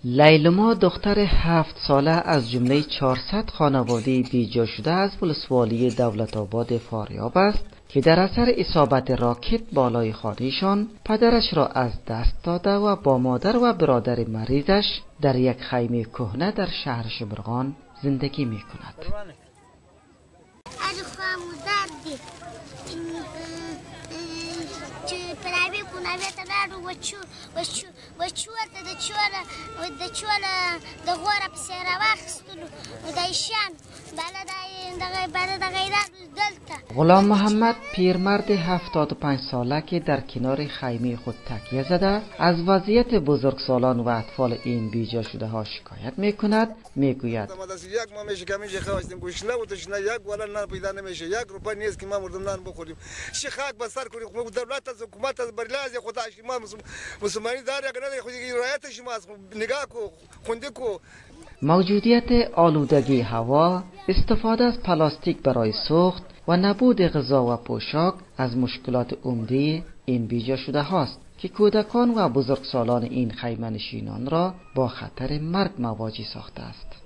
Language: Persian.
لیلما دختر 7 ساله از جمله 400 خانواده بیجا شده از ولسوالی دولت آباد فاریاب است که در اثر اصابت راکت بالای خانه‌شان پدرش را از دست داده و با مادر و برادر مریضش در یک خیمه کهنه در شهر شبرغان زندگی می کند. غلام محمد پیرمرد 75 ساله که در کنار خیمه خود تکیه زده از وضعیت بزرگسالان و اطفال این بیجا شده ها شکایت می کند. می گوید موجودیت آلودگی هوا، استفاده از پلاستیک برای سوخت و نبود غذا و پوشاک از مشکلات عمده این بیجا شده هاست که کودکان و بزرگسالان این خیمه نشینان را با خطر مرگ مواجه ساخته است.